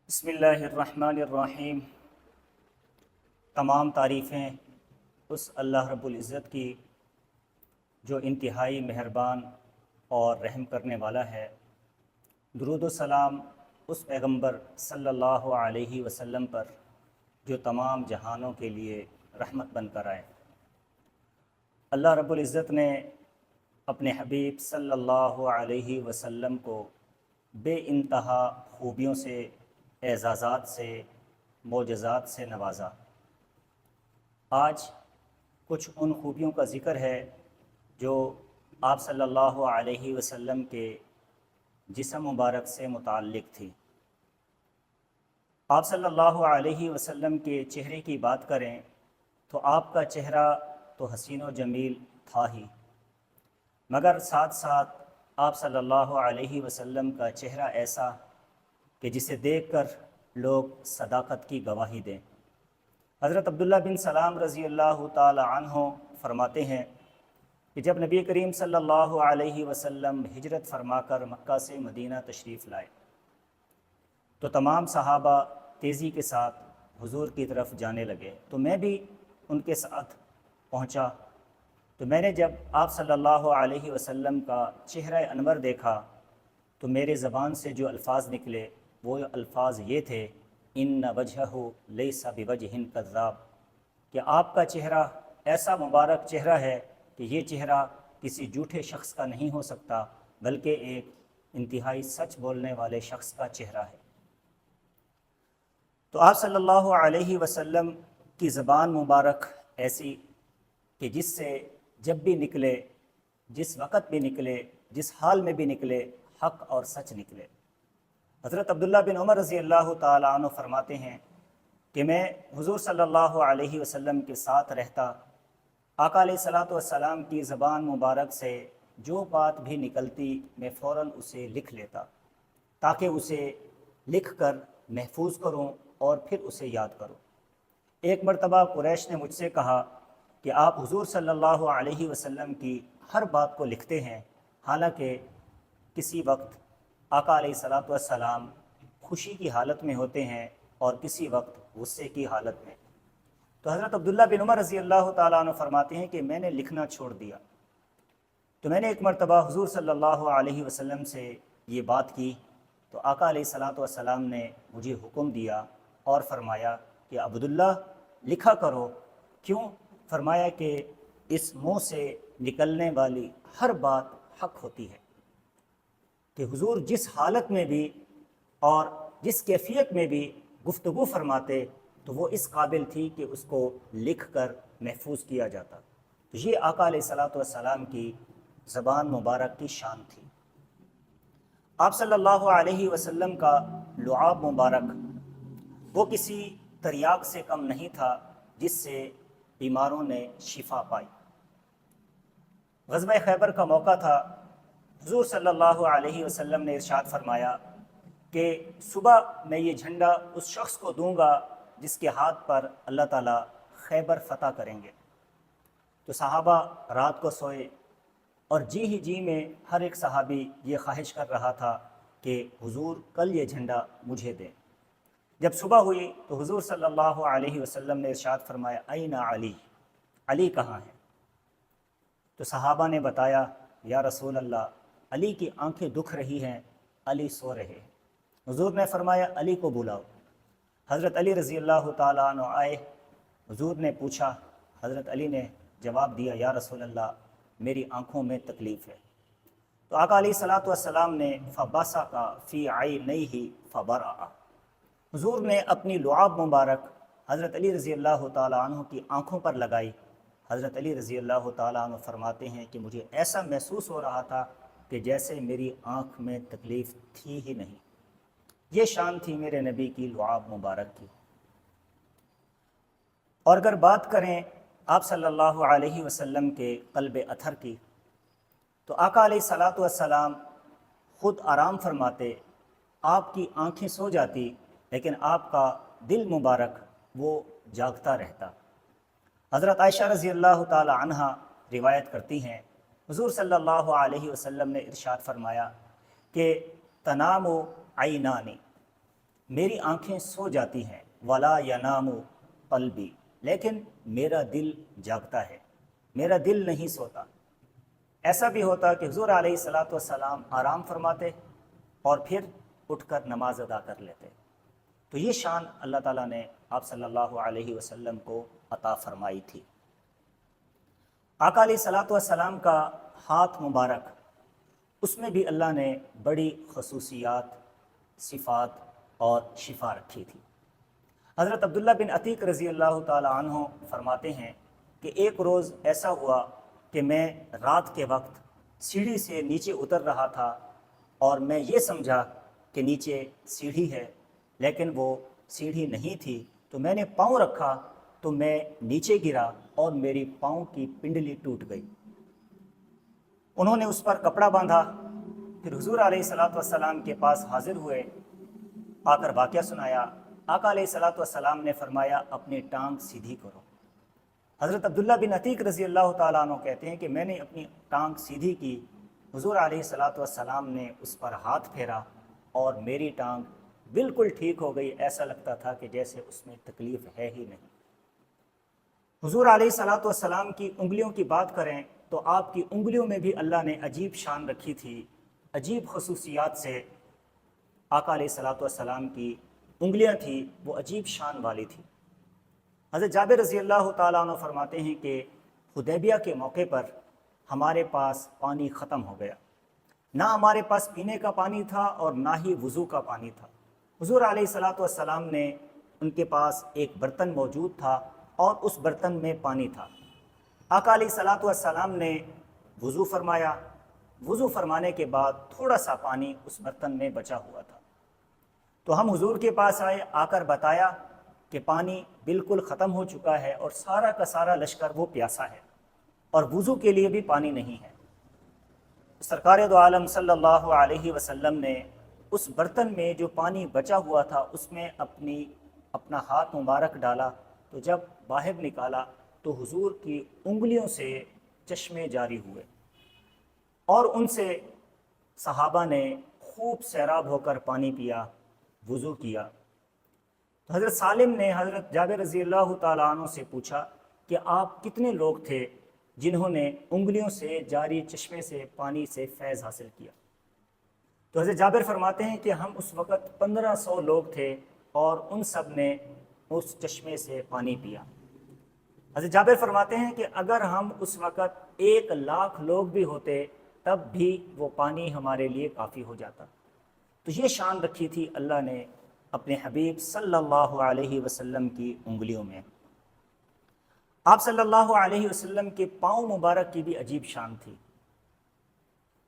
بسم اللہ الرحمن الرحیم۔ تمام تعریفیں اس اللہ رب العزت کی جو انتہائی مہربان اور رحم کرنے والا ہے۔ درود و سلام اس پیغمبر صلی اللہ علیہ وسلم پر جو تمام جہانوں کے لیے رحمت بن کر آئے۔ اللہ رب العزت نے اپنے حبیب صلی اللہ علیہ وسلم کو بے انتہا خوبیوں سے، اعزازات سے، معجزات سے نوازا۔ آج کچھ ان خوبیوں کا ذکر ہے جو آپ صلی اللہ علیہ وسلم کے جسم مبارک سے متعلق تھی۔ آپ صلی اللہ علیہ وسلم کے چہرے کی بات کریں تو آپ کا چہرہ تو حسین و جمیل تھا ہی، مگر ساتھ ساتھ آپ صلی اللہ علیہ وسلم کا چہرہ ایسا کہ جسے دیکھ کر لوگ صداقت کی گواہی دیں۔ حضرت عبداللہ بن سلام رضی اللہ تعالی عنہ فرماتے ہیں کہ جب نبی کریم صلی اللہ علیہ وسلم ہجرت فرما کر مکہ سے مدینہ تشریف لائے تو تمام صحابہ تیزی کے ساتھ حضور کی طرف جانے لگے، تو میں بھی ان کے ساتھ پہنچا۔ تو میں نے جب آپ صلی اللہ علیہ وسلم کا چہرہ انور دیکھا تو میرے زبان سے جو الفاظ نکلے وہ الفاظ یہ تھے، ان وجہہ لیس بوجہ کذاب، کہ آپ کا چہرہ ایسا مبارک چہرہ ہے کہ یہ چہرہ کسی جھوٹے شخص کا نہیں ہو سکتا، بلکہ ایک انتہائی سچ بولنے والے شخص کا چہرہ ہے۔ تو آپ صلی اللہ علیہ وسلم کی زبان مبارک ایسی کہ جس سے جب بھی نکلے، جس وقت بھی نکلے، جس حال میں بھی نکلے، حق اور سچ نکلے۔ حضرت عبداللہ بن عمر رضی اللہ تعالیٰ عنہ فرماتے ہیں کہ میں حضور صلی اللہ علیہ وسلم کے ساتھ رہتا، آقا علیہ الصلوۃ والسلام کی زبان مبارک سے جو بات بھی نکلتی میں فوراً اسے لکھ لیتا تاکہ اسے لکھ کر محفوظ کروں اور پھر اسے یاد کروں۔ ایک مرتبہ قریش نے مجھ سے کہا کہ آپ حضور صلی اللہ علیہ وسلم کی ہر بات کو لکھتے ہیں، حالانکہ کسی وقت آقا علیہ الصلوۃ والسلام خوشی کی حالت میں ہوتے ہیں اور کسی وقت غصے کی حالت میں۔ تو حضرت عبداللہ بن عمر رضی اللہ تعالیٰ عنہ فرماتے ہیں کہ میں نے لکھنا چھوڑ دیا۔ تو میں نے ایک مرتبہ حضور صلی اللہ علیہ وسلم سے یہ بات کی تو آقا علیہ الصلوۃ والسلام نے مجھے حکم دیا اور فرمایا کہ عبداللہ لکھا کرو۔ کیوں؟ فرمایا کہ اس منہ سے نکلنے والی ہر بات حق ہوتی ہے، کہ حضور جس حالت میں بھی اور جس کیفیت میں بھی گفتگو فرماتے تو وہ اس قابل تھی کہ اس کو لکھ کر محفوظ کیا جاتا۔ تو یہ آقا علیہ الصلوۃ والسلام کی زبان مبارک کی شان تھی۔ آپ صلی اللہ علیہ وسلم کا لعاب مبارک وہ کسی تریاق سے کم نہیں تھا جس سے بیماروں نے شفا پائی۔ غزوہ خیبر کا موقع تھا، حضور صلی اللہ علیہ وسلم نے ارشاد فرمایا کہ صبح میں یہ جھنڈا اس شخص کو دوں گا جس کے ہاتھ پر اللہ تعالیٰ خیبر فتح کریں گے۔ تو صحابہ رات کو سوئے اور جی میں ہر ایک صحابی یہ خواہش کر رہا تھا کہ حضور کل یہ جھنڈا مجھے دیں۔ جب صبح ہوئی تو حضور صلی اللہ علیہ وسلم نے ارشاد فرمایا، این علی، علی کہاں ہے؟ تو صحابہ نے بتایا، یا رسول اللہ، علی کی آنکھیں دکھ رہی ہیں، علی سو رہے ہیں۔ حضور نے فرمایا، علی کو بلاؤ۔ حضرت علی رضی اللہ تعالیٰ عنہ آئے۔ حضور نے پوچھا، حضرت علی نے جواب دیا، یا رسول اللہ، میری آنکھوں میں تکلیف ہے۔ تو آقا علیہ الصلوۃ والسلام نے فبصق فی عینیہ فبرأ، حضور نے اپنی لعاب مبارک حضرت علی رضی اللہ تعالیٰ عنہ کی آنکھوں پر لگائی۔ حضرت علی رضی اللہ تعالیٰ عنہ فرماتے ہیں کہ مجھے ایسا محسوس ہو رہا تھا کہ جیسے میری آنکھ میں تکلیف تھی ہی نہیں۔ یہ شان تھی میرے نبی کی لعاب مبارک کی۔ اور اگر بات کریں آپ صلی اللہ علیہ وسلم کے قلب اطہر کی تو آقا علیہ الصلوۃ والسلام خود آرام فرماتے، آپ کی آنکھیں سو جاتی لیکن آپ کا دل مبارک وہ جاگتا رہتا۔ حضرت عائشہ رضی اللہ تعالی عنہا روایت کرتی ہیں، حضور صلی اللہ علیہ وسلم نے ارشاد فرمایا کہ تنام عینانی، میری آنکھیں سو جاتی ہیں، ولا ینام قلبی، لیکن میرا دل جاگتا ہے، میرا دل نہیں سوتا۔ ایسا بھی ہوتا کہ حضور علیہ الصلاۃ والسلام آرام فرماتے اور پھر اٹھ کر نماز ادا کر لیتے۔ تو یہ شان اللہ تعالیٰ نے آپ صلی اللہ علیہ وسلم کو عطا فرمائی تھی۔ آقا علیہ الصلاۃ والسلام کا ہاتھ مبارک، اس میں بھی اللہ نے بڑی خصوصیات، صفات اور شفا رکھی تھی۔ حضرت عبداللہ بن عتیق رضی اللہ تعالی عنہ فرماتے ہیں کہ ایک روز ایسا ہوا کہ میں رات کے وقت سیڑھی سے نیچے اتر رہا تھا اور میں یہ سمجھا کہ نیچے سیڑھی ہے، لیکن وہ سیڑھی نہیں تھی، تو میں نے پاؤں رکھا تو میں نیچے گرا اور میری پاؤں کی پنڈلی ٹوٹ گئی۔ انہوں نے اس پر کپڑا باندھا، پھر حضور علیہ الصلاۃ والسلام کے پاس حاضر ہوئے، آ کر واقعہ سنایا۔ آقا علیہ الصلاۃ والسلام نے فرمایا اپنی ٹانگ سیدھی کرو۔ حضرت عبداللہ بن عتیق رضی اللہ تعالیٰ عنہ کہتے ہیں کہ میں نے اپنی ٹانگ سیدھی کی، حضور علیہ الصلاۃ والسلام نے اس پر ہاتھ پھیرا اور میری ٹانگ بالکل ٹھیک ہو گئی، ایسا لگتا تھا کہ جیسے اس میں تکلیف ہے ہی نہیں۔ حضور علیہ الصلاۃ والسلام کی انگلیوں کی بات کریں تو آپ کی انگلیوں میں بھی اللہ نے عجیب شان رکھی تھی، عجیب خصوصیات سے آقا علیہ الصلاۃ والسلام کی انگلیاں تھیں، وہ عجیب شان والی تھی۔ حضرت جابر رضی اللہ تعالیٰ عنہ فرماتے ہیں کہ حدیبیہ کے موقع پر ہمارے پاس پانی ختم ہو گیا، نہ ہمارے پاس پینے کا پانی تھا اور نہ ہی وضو کا پانی تھا۔ حضور علیہ الصلاۃ والسلام نے ان کے پاس ایک برتن موجود تھا اور اس برتن میں پانی تھا۔ آقا علیہ الصلاۃ والسلام نے وضو فرمایا، وضو فرمانے کے بعد تھوڑا سا پانی اس برتن میں بچا ہوا تھا، تو ہم حضور کے پاس آئے، آ کر بتایا کہ پانی بالکل ختم ہو چکا ہے اور سارا کا سارا لشکر وہ پیاسا ہے اور وضو کے لیے بھی پانی نہیں ہے۔ سرکار دو عالم صلی اللہ علیہ وسلم نے اس برتن میں جو پانی بچا ہوا تھا اس میں اپنا ہاتھ مبارک ڈالا، تو جب باہر نکالا تو حضور کی انگلیوں سے چشمے جاری ہوئے اور ان سے صحابہ نے خوب سیراب ہو کر پانی پیا، وضو کیا۔ تو حضرت سالم نے حضرت جابر رضی اللہ تعالیٰ عنہ سے پوچھا کہ آپ کتنے لوگ تھے جنہوں نے انگلیوں سے جاری چشمے سے پانی سے فیض حاصل کیا؟ تو حضرت جابر فرماتے ہیں کہ ہم اس وقت 1500 لوگ تھے اور ان سب نے اس چشمے سے پانی پیا۔ حضرت جابر فرماتے ہیں کہ اگر ہم اس وقت 1,00,000 لوگ بھی ہوتے تب بھی وہ پانی ہمارے لیے کافی ہو جاتا۔ تو یہ شان رکھی تھی اللہ نے اپنے حبیب صلی اللہ علیہ وسلم کی انگلیوں میں۔ آپ صلی اللہ علیہ وسلم کے پاؤں مبارک کی بھی عجیب شان تھی۔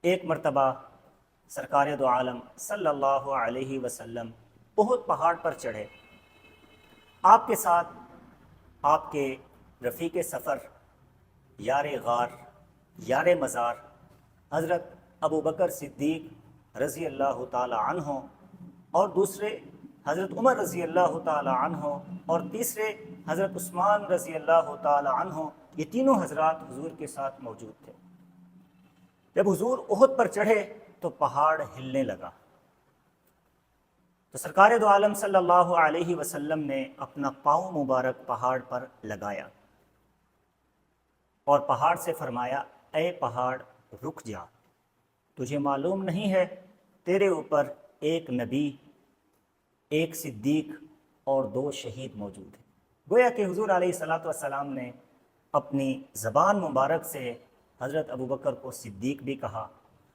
ایک مرتبہ سرکار دو عالم صلی اللہ علیہ وسلم احد پہاڑ پر چڑھے، آپ کے ساتھ آپ کے رفیق سفر، یار غار، یار مزار حضرت ابو بکر صدیق رضی اللہ تعالی عنہ، اور دوسرے حضرت عمر رضی اللہ تعالی عنہ، اور تیسرے حضرت عثمان رضی اللہ تعالی عنہ، یہ تینوں حضرات حضور کے ساتھ موجود تھے۔ جب حضور احد پر چڑھے تو پہاڑ ہلنے لگا، تو سرکار دو عالم صلی اللہ علیہ وسلم نے اپنا پاؤں مبارک پہاڑ پر لگایا اور پہاڑ سے فرمایا، اے پہاڑ رک جا، تجھے معلوم نہیں ہے تیرے اوپر ایک نبی، ایک صدیق اور 2 شہید موجود ہیں۔ گویا کہ حضور علیہ الصلاۃ والسلام نے اپنی زبان مبارک سے حضرت ابو بکر کو صدیق بھی کہا،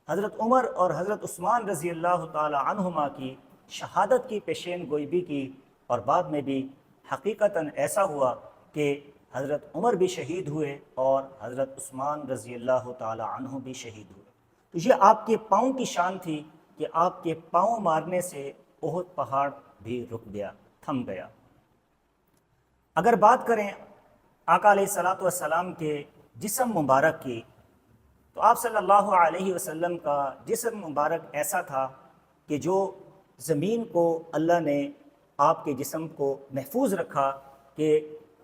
حضرت عمر اور حضرت عثمان رضی اللہ تعالی عنہما کی شہادت کی پیشین گوئی بھی کی، اور بعد میں بھی حقیقتاً ایسا ہوا کہ حضرت عمر بھی شہید ہوئے اور حضرت عثمان رضی اللہ تعالی عنہ بھی شہید ہوئے۔ تو یہ آپ کے پاؤں کی شان تھی کہ آپ کے پاؤں مارنے سے احد پہاڑ بھی رک گیا، تھم گیا۔ اگر بات کریں آقا علیہ الصلاۃ والسلام کے جسم مبارک کی، تو آپ صلی اللہ علیہ وسلم کا جسم مبارک ایسا تھا کہ جو زمین کو اللہ نے آپ کے جسم کو محفوظ رکھا کہ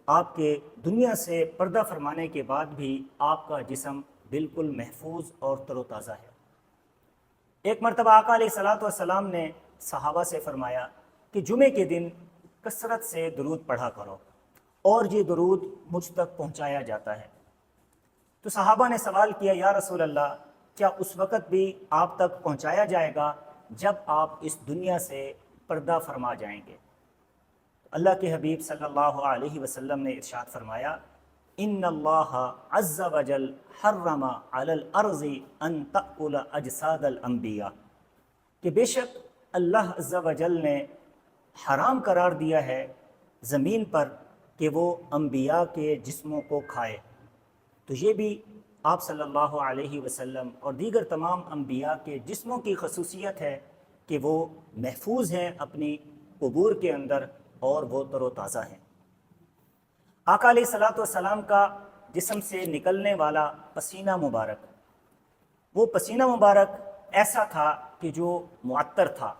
آپ کے دنیا سے پردہ فرمانے کے بعد بھی آپ کا جسم بالکل محفوظ اور تر و تازہ ہے۔ ایک مرتبہ آقا علیہ الصلاۃ والسلام نے صحابہ سے فرمایا کہ جمعے کے دن کثرت سے درود پڑھا کرو، اور یہ درود مجھ تک پہنچایا جاتا ہے۔ تو صحابہ نے سوال کیا، یا رسول اللہ، کیا اس وقت بھی آپ تک پہنچایا جائے گا جب آپ اس دنیا سے پردہ فرما جائیں گے؟ اللہ کے حبیب صلی اللہ علیہ وسلم نے ارشاد فرمایا، ان اللہ عز وجل حرم علی الارض ان تأکل اجساد الانبیاء، کہ بے شک اللہ عز وجل نے حرام قرار دیا ہے زمین پر کہ وہ انبیاء کے جسموں کو کھائے۔ تو یہ بھی آپ صلی اللہ علیہ وسلم اور دیگر تمام انبیاء کے جسموں کی خصوصیت ہے کہ وہ محفوظ ہیں اپنی قبور کے اندر، اور وہ تر و تازہ ہیں۔ آقا علیہ الصلوۃ والسلام کا جسم سے نکلنے والا پسینہ مبارک، وہ پسینہ مبارک ایسا تھا کہ جو معطر تھا،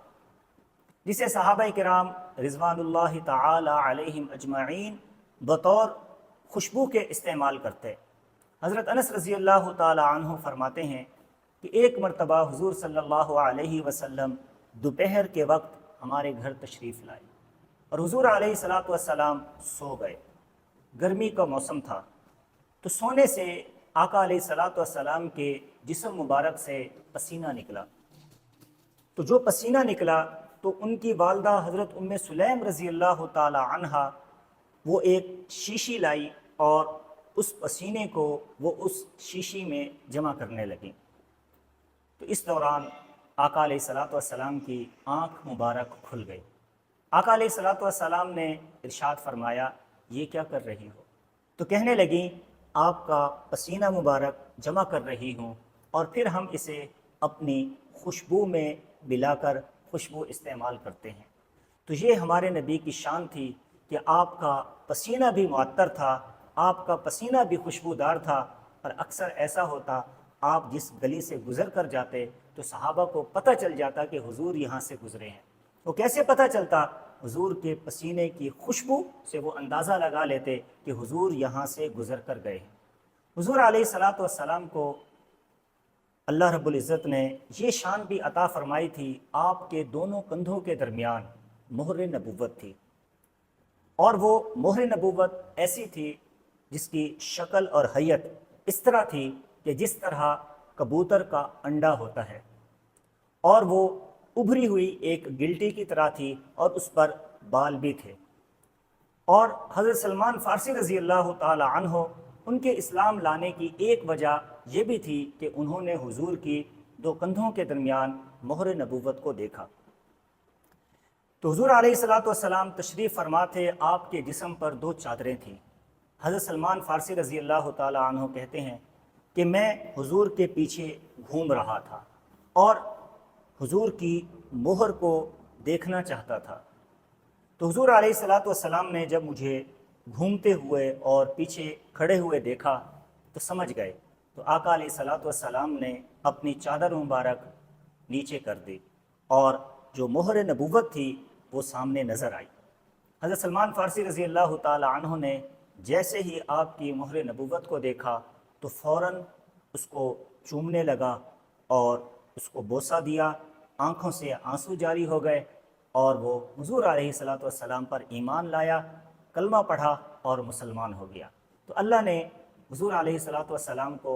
جسے صحابہ کرام رضوان اللہ تعالی علیہم اجمعین بطور خوشبو کے استعمال کرتے۔ حضرت انس رضی اللہ تعالی عنہ فرماتے ہیں کہ ایک مرتبہ حضور صلی اللہ علیہ وسلم دوپہر کے وقت ہمارے گھر تشریف لائے، اور حضور علیہ الصلوۃ والسلام سو گئے۔ گرمی کا موسم تھا، تو سونے سے آقا علیہ الصلوۃ والسلام کے جسم مبارک سے پسینہ نکلا۔ تو جو پسینہ نکلا تو ان کی والدہ حضرت ام سلیم رضی اللہ تعالی عنہا وہ ایک شیشی لائی، اور اس پسینے کو وہ اس شیشی میں جمع کرنے لگیں۔ تو اس دوران آقا علیہ الصلوۃ والسلام کی آنکھ مبارک کھل گئی۔ آقا علیہ الصلوۃ والسلام نے ارشاد فرمایا، یہ کیا کر رہی ہو؟ تو کہنے لگیں، آپ کا پسینہ مبارک جمع کر رہی ہوں، اور پھر ہم اسے اپنی خوشبو میں ملا کر خوشبو استعمال کرتے ہیں۔ تو یہ ہمارے نبی کی شان تھی کہ آپ کا پسینہ بھی معطر تھا، آپ کا پسینہ بھی خوشبودار تھا، اور اکثر ایسا ہوتا آپ جس گلی سے گزر کر جاتے تو صحابہ کو پتہ چل جاتا کہ حضور یہاں سے گزرے ہیں۔ وہ کیسے پتہ چلتا؟ حضور کے پسینے کی خوشبو سے وہ اندازہ لگا لیتے کہ حضور یہاں سے گزر کر گئے ہیں۔ حضور علیہ الصلوۃ والسلام کو اللہ رب العزت نے یہ شان بھی عطا فرمائی تھی، آپ کے دونوں کندھوں کے درمیان مہر نبوت تھی، اور وہ مہر نبوت ایسی تھی جس کی شکل اور حیت اس طرح تھی کہ جس طرح کبوتر کا انڈا ہوتا ہے، اور وہ ابھری ہوئی ایک گلٹی کی طرح تھی، اور اس پر بال بھی تھے۔ اور حضرت سلمان فارسی رضی اللہ تعالی عنہ، ان کے اسلام لانے کی ایک وجہ یہ بھی تھی کہ انہوں نے حضور کی دو کندھوں کے درمیان مہر نبوت کو دیکھا۔ تو حضور علیہ الصلوۃ والسلام تشریف فرما تھے، آپ کے جسم پر دو چادریں تھیں۔ حضرت سلمان فارسی رضی اللہ تعالی عنہ کہتے ہیں کہ میں حضور کے پیچھے گھوم رہا تھا، اور حضور کی مہر کو دیکھنا چاہتا تھا۔ تو حضور علیہ الصلوۃ والسلام نے جب مجھے گھومتے ہوئے اور پیچھے کھڑے ہوئے دیکھا تو سمجھ گئے۔ تو آقا علیہ الصلوۃ والسلام نے اپنی چادر مبارک نیچے کر دی، اور جو مہر نبوت تھی وہ سامنے نظر آئی۔ حضرت سلمان فارسی رضی اللہ تعالی عنہ نے جیسے ہی آپ کی مہر نبوت کو دیکھا تو فوراً اس کو چومنے لگا اور اس کو بوسہ دیا، آنکھوں سے آنسو جاری ہو گئے، اور وہ حضور علیہ الصلوۃ والسلام پر ایمان لایا، کلمہ پڑھا اور مسلمان ہو گیا۔ تو اللہ نے حضور علیہ الصلوۃ والسلام کو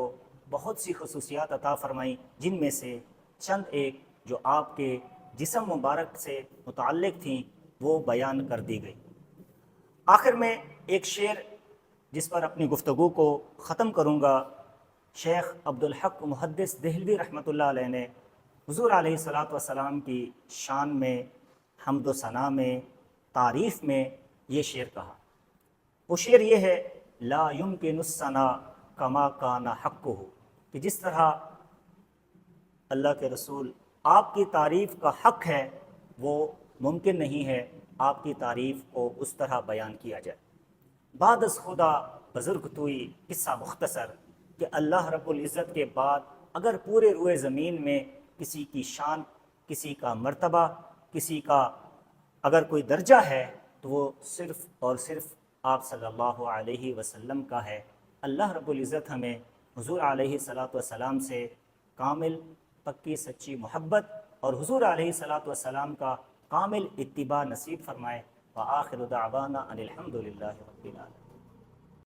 بہت سی خصوصیات عطا فرمائیں، جن میں سے چند ایک جو آپ کے جسم مبارک سے متعلق تھیں وہ بیان کر دی گئی۔ آخر میں ایک شعر جس پر اپنی گفتگو کو ختم کروں گا، شیخ عبدالحق محدث دہلوی رحمۃ اللہ علیہ نے حضور علیہ الصلوۃ والسلام کی شان میں، حمد و ثنا میں، تعریف میں یہ شعر کہا۔ وہ شعر یہ ہے، لا یمکن الثنا کما کان حقہ، کہ جس طرح اللہ کے رسول آپ کی تعریف کا حق ہے، وہ ممکن نہیں ہے آپ کی تعریف کو اس طرح بیان کیا جائے۔ بعد از خدا بزرگ توئی، قصہ مختصر، کہ اللہ رب العزت کے بعد اگر پورے روئے زمین میں کسی کی شان، کسی کا مرتبہ، کسی کا اگر کوئی درجہ ہے تو وہ صرف اور صرف آپ صلی اللہ علیہ وسلم کا ہے۔ اللہ رب العزت ہمیں حضور علیہ الصلوۃ والسلام سے کامل پکی سچی محبت اور حضور علیہ الصلوۃ والسلام کا کامل اتباع نصیب فرمائے۔ وآخر دعوانا ان الحمد للہ رب العالمین۔